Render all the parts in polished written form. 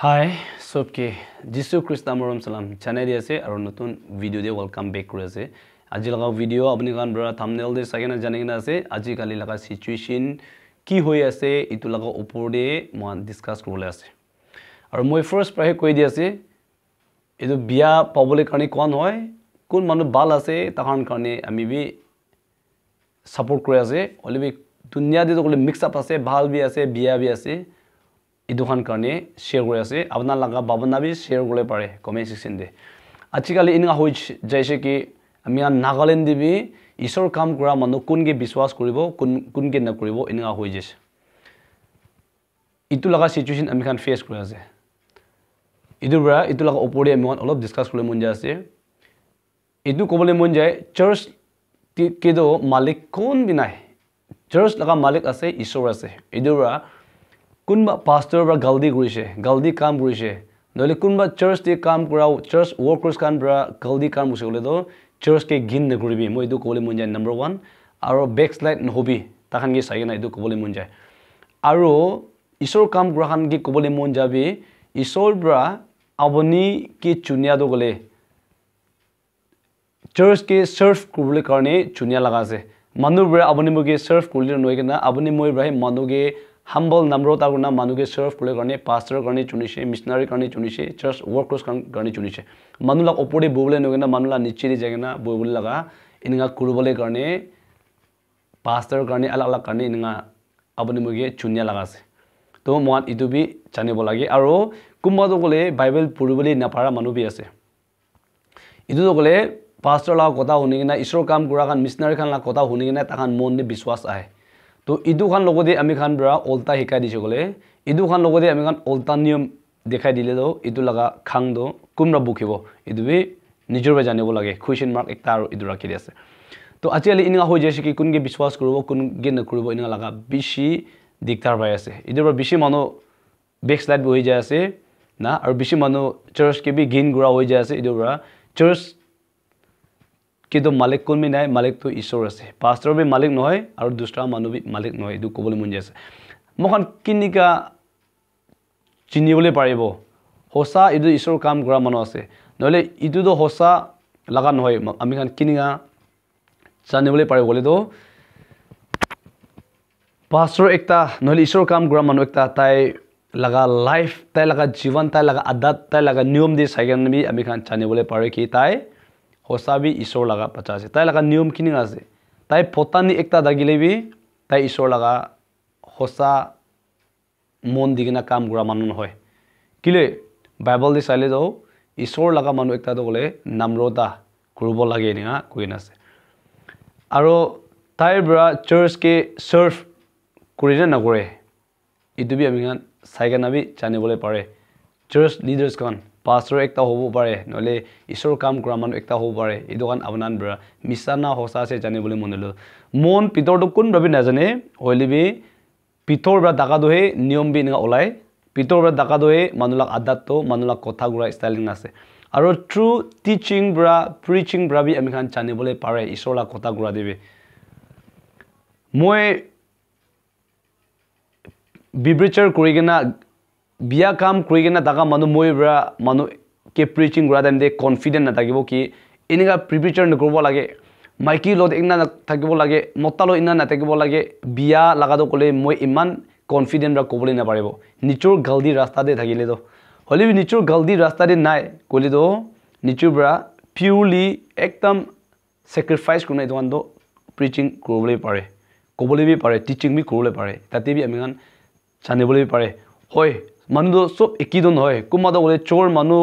Hi, सबके जिसु Christ नामरम सलाम चैनल दियासे और नतुन वीडियो दे वेलकम बैक करेसे আজি लगा वीडियो अपनी कान बरा थंबनेल दे सगेना जानेगना আছে আজি কালি लगा सिचुएशन কি হৈ আছে ইটো लगा ওপৰ দে মান ডিসকাস কৰলে আছে আৰু মই ফাৰ্স্ট প্ৰায় কৈ দি আছে এটো বিয়া পাবলে কাৰণে কোন হয় কোন মানুহ ভাল আছে তাহান কাৰণে আমি বি সাপোৰ্ট কৰি আছে অলবি দুনিয়া দে কলে মিক্স আপ আছে ভাল বি আছে বিয়া বি আছে ইদুখান কাৰণে শেয়াৰ কৰি আছে আপোনাৰ লাগা ভাবনা বি শেয়াৰ কৰলে পাৰে কমেন্ট সেকশন দে আজিকালি ইনগা হৈ যাইছে কি আমি নাগালেণ্ড দিবি ঈশ্বৰ কাম কৰা মানুহ কোনকে বিশ্বাস কৰিব কোনকে নকৰিব ইনগা হৈ যাইছে ইটো লাগা সিচুয়েশন আমি খান ফেস কৰি আছে ইটো লাগা ওপৰে আমি অলপ ডিসকাস কৰলে মন যায় আছে ইটো কবলে মন যায় চাৰ্চ কেদো মালিক কোন বিনাই চাৰ্চ লাগা মালিক আছে ঈশ্বৰ আছে ইদুৰা কোনবা পাস্টৰ বা গালদি কাম কৰিছে নহলে কোনবা চাৰ্চ দি কাম কৰা চাৰ্চ ওয়াৰ্কাৰ্স কাম পৰা গালদি কাম কৰিছে হলে তো চাৰ্চ কে গিন নকৰিবি মই ইটো কবলে মন যায় নাম্বাৰ 1 আৰু ব্যাকস্লাইড নহবি তাখান কি চাই না ইটো কবলে মন যায় আৰু ঈশ্বৰ কাম গ্ৰহণ কি কবলে মন যাবি ঈশ্বৰ পৰা আপুনি কি চুনিয়া দো গলে চাৰ্চ কে সাৰ্ভ কৰিবলে কাৰণে চুনিয়া লাগা আছে মানুহ পৰা আপুনি মগে সাৰ্ভ কৰিলে নয় কিনা আপুনি মই পৰা মানুহকে humble number ta guna manuge serve kule karne pastor karne chuniche missionary karne chuniche church workers karne chuniche manula opore bobule nogena manula nichiri jagena bobule laga inga kurubole karne pastor karne ala karne inga abuni muge chunya laga ase to moan itu bi janibo lage aro kumba to gole bible purubole napara manu bi ase itu to gole pastor la kotha hunigena ishor kam kura kan missionary kan la kotha hunigena takan mon ni biswas ahe तो इदु खान लोगोदे आमी खान ब्रा उल्टा हिकाय दिसे गले इदु खान लोगोदे आमी खान उल्टा नियम देखाय दिले दो इदु लगा खांग दो कुमरा बुखिबो इदु बे निजर बे जानिबो लागे क्वेश्चन मार्क एकता आरो इदु राखि दिसे तो आजिकाली इनगा हो जैसे कि कुनगे विश्वास करबो कुनगे न करबो इनगा लगा बिशी दिक्तार बाय আছে इदु बे बिशी मानो बैकस्लाइड হৈ যায় আছে ना और बिशी मानो चर्च के भी गेन गुरा হৈ যায় আছে इदु बरा चर्च किदो मालिक कोन में নাই मालिक तो ईश्वर আছে पास्टर भी मालिक নহয় আৰু দুসরা মানুহ भी मालिक নহয় ইদু কবলে মন যাছে মখন কিনিকা চিনিবলে পাৰিব হোসা ইদু ईश्वर কাম কৰা মানুহ আছে নহলে ইদু তো হোসা লাগা নহয় আমি খান কিনিকা জানিবলে পাৰিব বলে তো पास्टर একটা নহলে ईश्वर কাম কৰা মানুহ একটা তাই লাগা লাইফ তাই লাগা জীবন তাই লাগা আদত তাই লাগা নিয়ম দি সাইগান বি আমি খান জানিবলে পারে কি তাই होसा भी ईश्वर लगा 50 ताई लगा नियम किनी আছে ताई पोतानी एकता दागिले भी ताई ईश्वर लगा होसा मन दिगिना काम गुरा मानु নহয় किले बाइबल दि साइले दो ईश्वर लगा मानु एकता तो गले नामरोदा करब लागे निया कइन আছে আৰু ताई ब्रा चर्च के सर्व কৰিনে নকৰে ইটো বি আমি গান সাইগানা বি জানিবলে পারে चर्च लीडर्स কান पास्टर एकता होबो पारे नले ईश्वर काम কৰা মানুহ एकता होबो पारे ইদোকান আবনান ব্রা মিছানা হোসা আছে জানে বলে মনলো মন পিতর তো কোন ভাবে না জানে হইলিবি পিতর ব্রা দাকা দহে নিয়ম বি না ওলাই পিতর ব্রা দাকা দহে মানুলাক আদাত তো মানুলাক কথা গুৰা স্টাইলিং আছে আৰু ট্ৰু টিচিং ব্ৰা প্ৰিচিং ব্ৰা বি আমি খান জানে বলে পাৰে ईश्वर লা কথা গুৰা দিবে মই বিব্রিচার করিগেনা बिया काम करिगेना दागा मानु मोयब्रा मानु के प्रीचिंग गुरा टाइम दे कॉन्फिडेंट ना थाकिबो कि इनिगा प्रिपेचर न करबो लागे माइकी लोद एकना ना थाकिबो लागे मत्तालो इना ना थाकिबो लागे बिया लागादो कोले मोय इमान कॉन्फिडेंट रा कोबले ना पारिबो निचोर गलदी रास्ता दे थाकिले दो हले भी निचोर गलदी रास्ता दे नाय कोले दो निचोब्रा प्योरली एकदम सैक्रिफाइस करना इदोन दो प्रीचिंग करबले पारे कोबले भी पारे टीचिंग भी करबले पारे ताते भी आमिगान जानिबले भी पारे होय मानु सब एकिदो নহয় কুমাদো বলে চোর মানু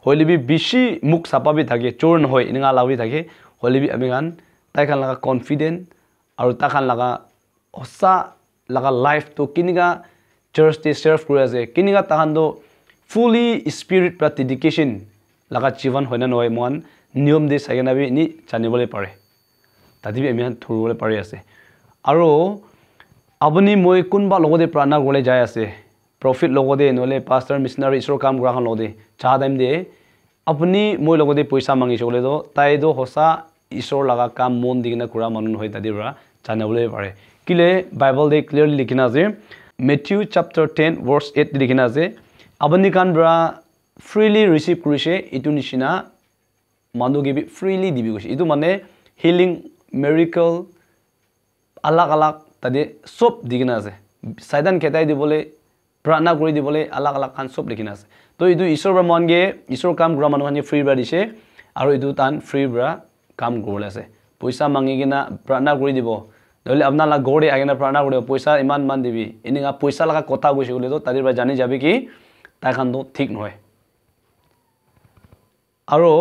হইলিবি বেশি মুখ সাপাবি থাকে চোর নহয় ইনগা লাউবি থাকে হইলিবি আমি গান তাইখান লাগা কনফিডেন্ট আর তাখান লাগা হসা লাগা লাইফ তো কিনিগা চার্চ তে সার্ভ করে আছে কিনিগা তাখান তো ফুলি স্পিরিট প্রা ডেডিকেশন লাগা জীবন হয়না নহয় মন নিয়ম দে সাইগানাবি নি জানিবলে পারে তাদিবি আমি থুরবলে পারে আছে আর আপনি মই কোনবা লগতে প্রাণা গলে যায় আছে प्रॉफिट लोगो दे नले पास्टर मिशनरी ईश्वर काम ग्रहण लो दे चाह टाइम दे अपनी मोय लोगो दे पैसा मांगी चले दो ताई दो होसा ईश्वर लगा काम मन दिगना कुरा मानु होय तादिरा जानबले पारे किले बाइबल दे क्लियरली लिखिना जे मैथ्यू चैप्टर 10 वर्स 8 लिखिना जे abani kan bra freely receive kurise itu nishina manu ge bi freely dibi kuise itu mane healing miracle alag alag tade sob digina ase saidan ketai dibole prana kori dibole alag alag kan sob likina ase to itu isor bra monge isor kam gra manu hani free bra dise aru itu tan free bra kam gorle ase poisa mangi gina prana kori dibo dole apna la gode agena prana kori poisa iman man dibi ininga poisa laga kotha goise gole to tadir bra jani jabe ki tai khan to thik noy aru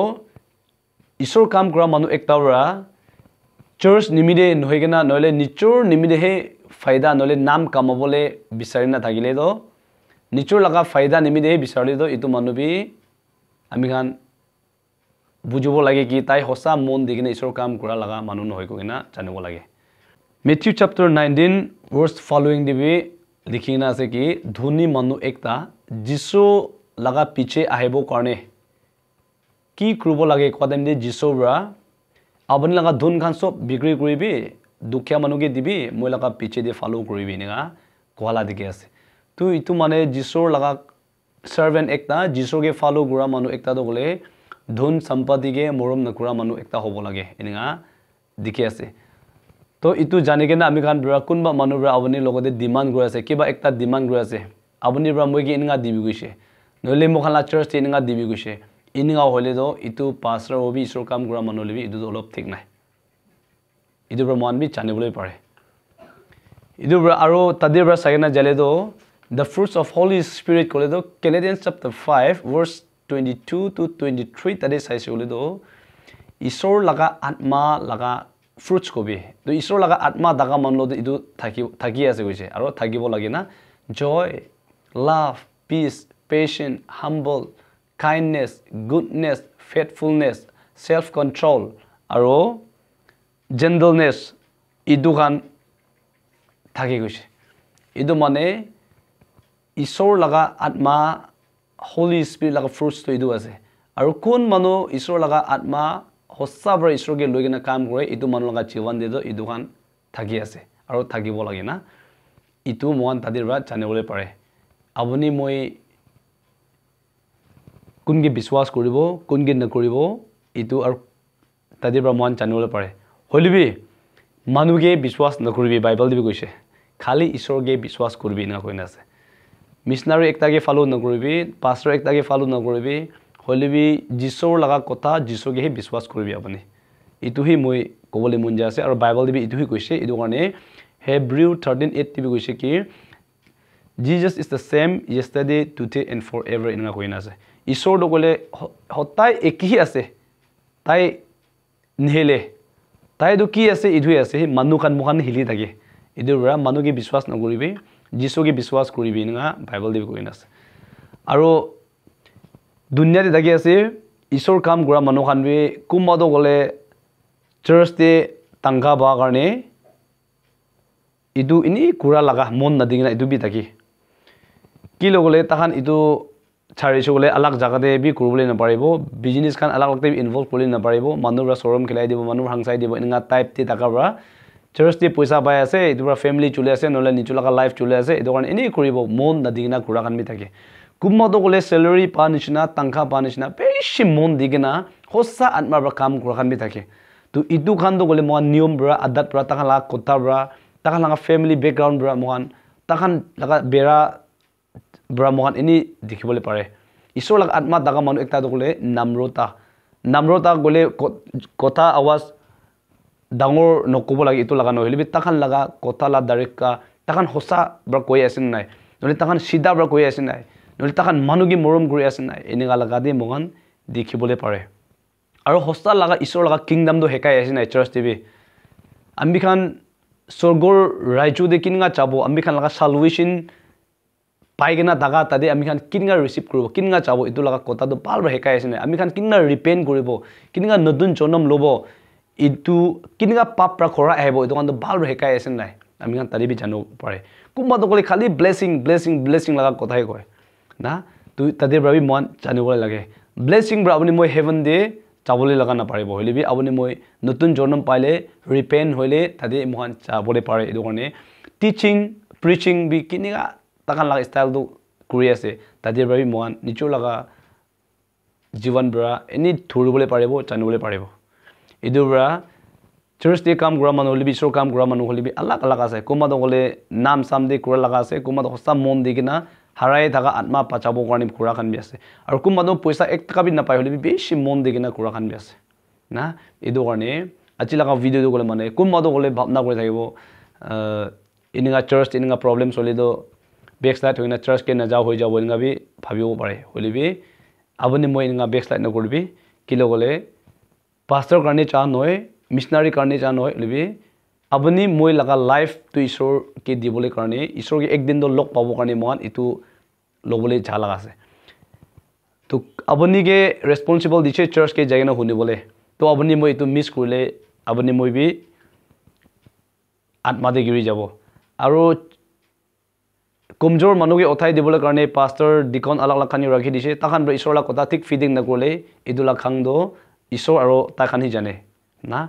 isor kam gra manu ekta bra church nimide nohigena nole nichur nimide he faida nole nam kamabole bisarina thagile do nichur laga faida nimide he bisarle do itu manu bi ami khan bujubo lage ki tai hosa mon digine isor kam kura laga manu nohoi ko gina janibo lage Matthew chapter 19 verse following dibi likhina ase ki dhoni manu ekta jisu laga piche ahebo karne ki krubo lage kodem de jisu bra abani laga dhun khan sob bigri koribi dukhya manuge dibi moi laga piche de follow koribi ninga koala dikhe ase tu itu mane jisor laga servant ekta jisor ge follow gura manu ekta do gole dhun sampati ge morom nakura manu ekta hobo lage ninga dikhe ase to itu janige na ami khan bra kunba manu bra abani logode demand gura ase kiba ekta demand gura ase abani bra moi ge ninga dibi guise nole mokhala church te ninga dibi guise ininga hole do itu pastor obi isor kam gura manu lebi itu olop thik nai itu bra man bi chane bole pare itu bra aro tadir bra sagena jale do the fruits of holy spirit kole do Galatians chapter 5 verse 22 to 23 tade sai sole do isor laga atma laga fruits kobi to isor laga atma daga manlo do itu thaki ase goise aro thakibo lage na joy love peace patience humble kindness goodness faithfulness self control aro gentleness idu khan thaki goise idu mane isor laga atma holy spirit laga fruits to idu ase aro kon manu isor laga atma hossa bra isor ge logina kam kore itu manu laga jiwan de do idu khan thaki ase aro thakibo lage na itu mohan tadir bra janebole pare abuni moi kunge biswas koribo kunge nakoribo itu ar tadir bra mohan janebole pare holibi manuge biswas nakoribi bible dibi koise khali isor ge biswas korbi na koina ase missionary ekta ge follow nakoribi pastor ekta ge follow nakoribi holibi jisor laga kotha jisor ge biswas korbi apani itu hi moi kobole munja ase ar bible dibi itu hi koise itu karone Hebrew 13:8 dibi koise ki Jesus is the same yesterday today and forever ina koina ase isor do gole hotai ekhi ase tai nihele tai do ki ase idhu ase manu kan mohan hili thake idur bra manu ge biswas na koribe jisu ge biswas koribe nga bible de koina ase aro dunya de thake ase isor kam gura manu khan be kumado gole church te tangga ba karne idu ini kura laga mon na dingna idu bi thaki ki logole tahan idu chari chogole alag jaga de bi kurbole na paribo business kan alag alag te involve kole na paribo manu ra showroom khilai dibo manu hangsai dibo inga type te takabra church te poisa bai ase idu ra family chule ase nola nichu laga life chule ase idu kan ini kuribo mon na dingna kura kan mi thake kumma do gole salary pa nishna tangkha pa nishna beshi mon digna hossa atma bra kam kura kan mi thake to idu khan do gole mo niyom bra adat bra takhala kota bra takhala family background bra mohan takhan laga bera bra mohan ini dikhibole pare isor laga atma daga manu ekta dogole namrota gole kotha awas dangor nokobo lagi itu laga no helibi takhan laga kotha la direct ka takhan hosa bra koi asin nai nole takhan sida bra koi asin nai nole takhan manu gi morom guri asin nai eniga laga de mohan dikhibole pare aro hosta laga isor laga kingdom do hekai asin nai church tv ambi khan sorgor raichu de kinga chabo ambi khan laga salvation paigena daga tade ami khan kinga receive koribo kinga chabo itu laga kota do pal bra hekai asine ami khan kinga repent koribo kinga nodun jonam lobo itu kinga pap pra khora ahebo itu kan do bal bra hekai asine nai ami khan tari bi jano pare kumba do kole khali blessing laga kotha he koy na tu tade bra bi mon jano bole lage blessing bra apni moi heaven de chabole laga na paribo holi bi apni moi notun jonam paile repent hoile tade mohan chabole pare itu kone teaching preaching bi kinga takan laga style do কৰি আছে তাদেৰ ভাবি মহান নিচু লাগা জীবন Bora any ধৰিবলৈ পাৰিব জানিবলৈ পাৰিব ইদুৰ Bora church de kam gura manu libi sor kam gura manu libi alak alak ase kuma do gole nam sam de kura laga ase kuma do hosta mon digina harai thaga atma pachabo karni kura khan bi ase aru kuma do paisa 1 taka bi na pai holibi beshi mon digina kura khan bi ase na edu karne achi laga video do gole mane kuma do gole bhabna kore thakibo ininga church ininga problem solido backslide hoina church ke na ja hoi jabo inga bi bhabibo pare holibi aboni moi ininga backslide na korbi kilo gole pastor karni cha noy missionary karne ja noy libi abani moi laga life to ishor ke dibole karne ishor ke ek din do lok pabo karne mon itu lobole jhala ase to abani ke responsible diche church ke jagana huni bole to abani moi itu miss kurle abani moi bi atma de giri jabo aro komjor manu ke othai dibole karne pastor dikon alak alak khani rakhi dise takhan bra ishor la kota thik feeding na korle idula khang do ishor aro ta khani jane na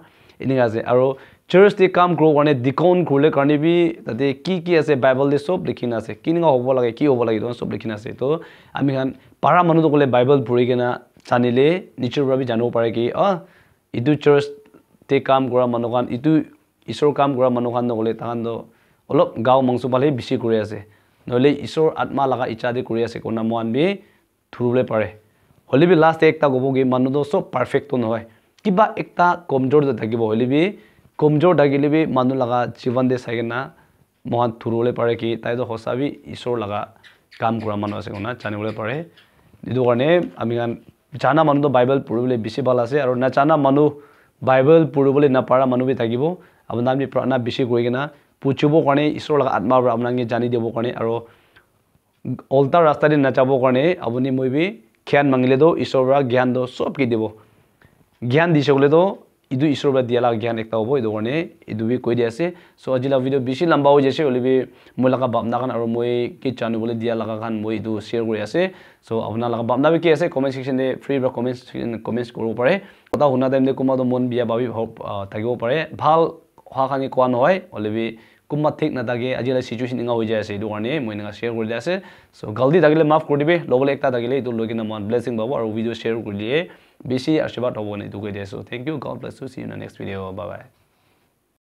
ininga ase aro church de kam grow karne dikon khule karne bi tate ki ase bible de sob likhina ase kininga hobo lage ki hobo lage don sob likhina ase to ami kan para manu to kole bible puri kena chanile nichur bra bi jano pare ki idu church te kam gora manu kan itu isor kam gora manu kan no kole tahan do olop gaw mangsu bale bisi kuri ase nole isor atma laga icha de kuri ase kona moan bi thurule pare holi bi last ekta gobo ge manu do sob perfect to noy kiba ekta komjor de thakibo holi bi komjor dagile bi manu laga jivan de sagena mohan thurule pare ki tai do hosabi isor laga kam kora manu ase kona chanibole pare idu karne ami kan jana manu do bible puribole bisi bal ase aru na jana manu bible puribole na para manu bi thakibo abna ami prana bisi korigena puchibo karne isor laga atma bra amnange jani debo karne aru altar rasta de nachabo karne abuni moi bi khyan mangile do isor bra gyan do sob ki debo gyan dise bole do idu isor bra diala gyan ekta hobo idu karne idu bi koi dia ase so ajila video bishi lamba ho jese olibi moi laga bapna kan aru moi ki chanu bole dia laga kan moi idu share kori ase so apna laga bapna bi ki ase comment section de free bra comments koribo pare kota huna time de kuma do mon bia babi thagibo pare bhal ha khani kwan hoy olibi kuma thik na dage ajila situation inga ho jase idu karne moi ninga share kori dia ase so galdi dagile maaf kori dibe lobole ekta dagile idu logina mon blessing babo aru video share kori diye beshi ashirwad hobo ne idu koi dia so thank you god bless you see you in the next video bye bye